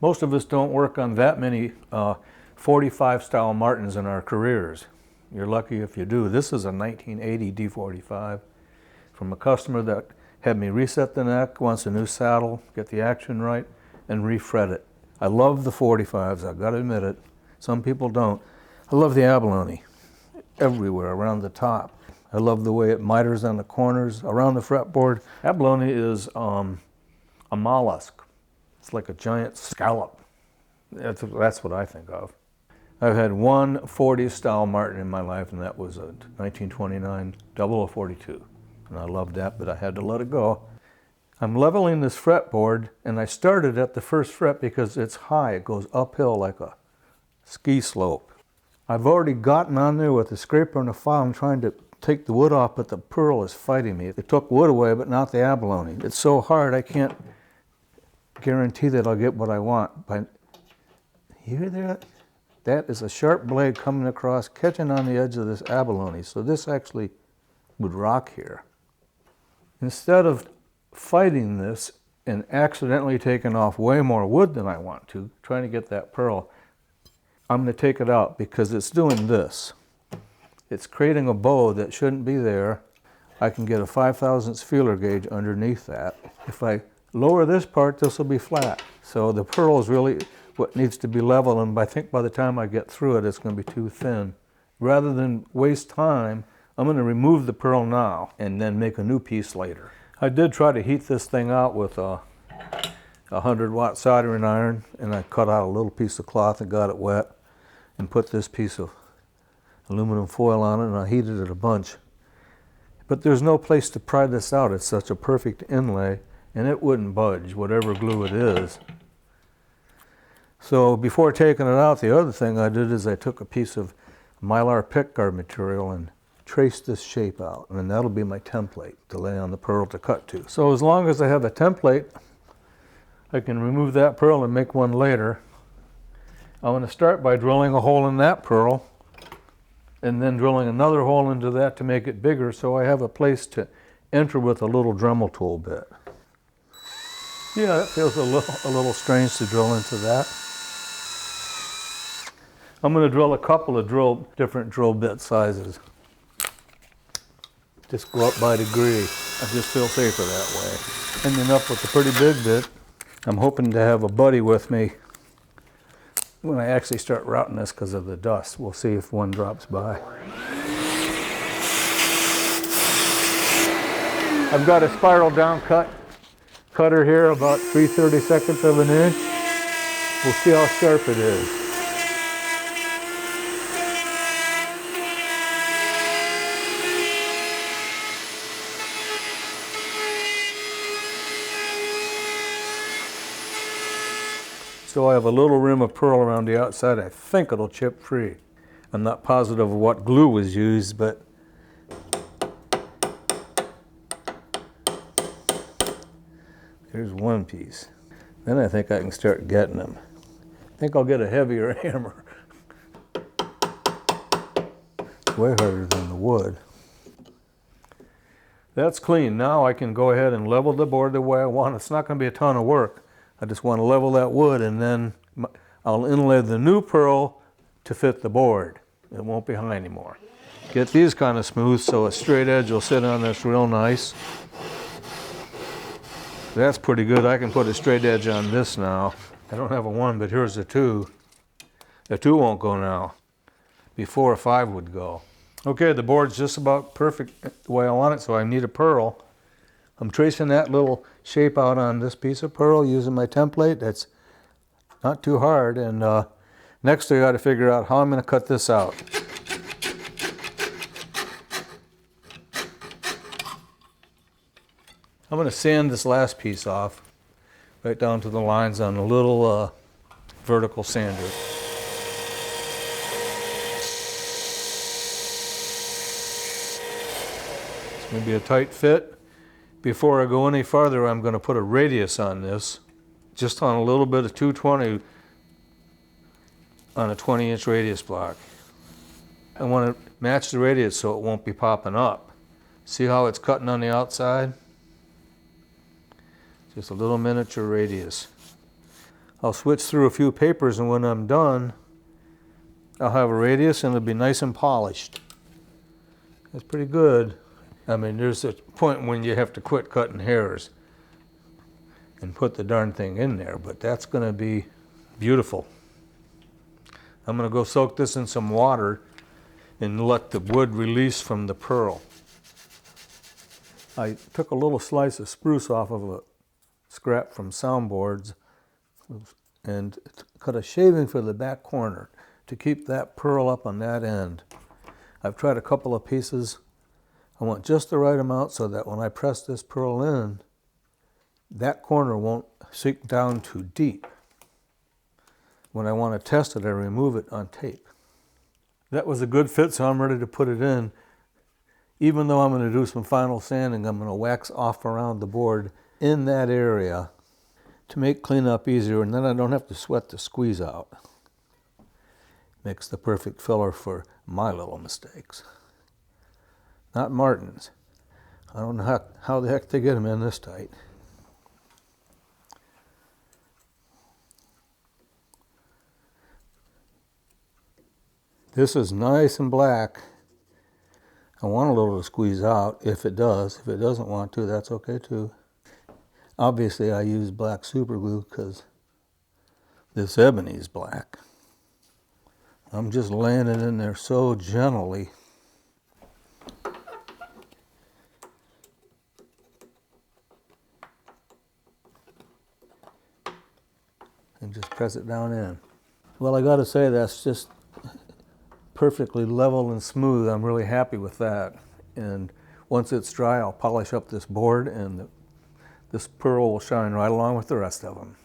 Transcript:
Most of us don't work on that many 45 style Martins in our careers. You're lucky if you do. This is a 1980 D-45 from a customer that had me reset the neck, wants a new saddle, get the action right, and refret it. I love the 45s, I've got to admit it. Some people don't. I love the Abalone everywhere around the top. I love the way it miters on the corners, around the fretboard. Abalone is a mollusk. It's like a giant scallop. That's what I think of. I've had one 40 style Martin in my life, and that was a 1929 0042. And I loved that, but I had to let it go. I'm leveling this fretboard, and I started at the first fret because it's high. It goes uphill like a ski slope. I've already gotten on there with a scraper and a file. I'm trying to take the wood off, but the pearl is fighting me. It took wood away, but not the abalone. It's so hard, I can't guarantee that I'll get what I want. But you hear that? That is a sharp blade coming across, catching on the edge of this abalone. So this actually would rock here. Instead of fighting this and accidentally taking off way more wood than I want to, trying to get that pearl, I'm going to take it out because it's doing this. It's creating a bow that shouldn't be there. I can get a 5/1000 feeler gauge underneath that. If I lower this part, this will be flat. So the pearl is really what needs to be level, and I think by the time I get through it, it's going to be too thin. Rather than waste time, I'm going to remove the pearl now and then make a new piece later. I did try to heat this thing out with a 100-watt soldering iron, and I cut out a little piece of cloth and got it wet and put this piece of aluminum foil on it, and I heated it a bunch. But there's no place to pry this out. It's such a perfect inlay, and it wouldn't budge, whatever glue it is. So before taking it out, the other thing I did is I took a piece of Mylar Pickguard material and traced this shape out, and that'll be my template to lay on the pearl to cut to. So as long as I have a template, I can remove that pearl and make one later. I'm going to start by drilling a hole in that pearl and then drilling another hole into that to make it bigger, so I have a place to enter with a little Dremel tool bit. Yeah, that feels a little strange to drill into that. I'm going to drill a couple of different drill bit sizes. Just go up by degree. I just feel safer that way. Ending up with a pretty big bit. I'm hoping to have a buddy with me when I actually start routing this because of the dust. We'll see if one drops by. I've got a spiral down cutter here, about 3/32 of an inch. We'll see how sharp it is. So I have a little rim of pearl around the outside. I think it'll chip free. I'm not positive of what glue was used, but here's one piece. Then I think I can start getting them. I think I'll get a heavier hammer. It's way harder than the wood. That's clean. Now I can go ahead and level the board the way I want. It's not going to be a ton of work. I just want to level that wood, and then I'll inlay the new pearl to fit the board. It won't be high anymore. Get these kind of smooth so a straight edge will sit on this real nice. That's pretty good. I can put a straight edge on this now. I don't have a 1, but here's a 2. The 2 won't go now. Before a 5 would go. Okay, the board's just about perfect the way I want it, so I need a pearl. I'm tracing that little shape out on this piece of pearl using my template. That's not too hard. And next I got to figure out how I'm going to cut this out. I'm going to sand this last piece off right down to the lines on a little vertical sander. It's going to be a tight fit. Before I go any farther, I'm going to put a radius on this, just on a little bit of 220 on a 20-inch radius block. I want to match the radius so it won't be popping up. See how it's cutting on the outside? Just a little miniature radius. I'll switch through a few papers, and when I'm done, I'll have a radius and it'll be nice and polished. That's pretty good. I mean, there's a point when you have to quit cutting hairs and put the darn thing in there, but that's going to be beautiful. I'm going to go soak this in some water and let the wood release from the pearl. I took a little slice of spruce off of a scrap from soundboards and cut a shaving for the back corner to keep that pearl up on that end. I've tried a couple of pieces. I want just the right amount so that when I press this pearl in, that corner won't sink down too deep. When I want to test it, I remove it on tape. That was a good fit, so I'm ready to put it in. Even though I'm going to do some final sanding, I'm going to wax off around the board in that area to make cleanup easier, and then I don't have to sweat the squeeze out. Makes the perfect filler for my little mistakes. Not Martin's. I don't know how the heck they get them in this tight. This is nice and black. I want a little to squeeze out if it does. If it doesn't want to, that's okay too. Obviously I use black super glue because this ebony is black. I'm just laying it in there so gently. And just press it down in. Well, I gotta say, that's just perfectly level and smooth. I'm really happy with that. And once it's dry, I'll polish up this board and this pearl will shine right along with the rest of them.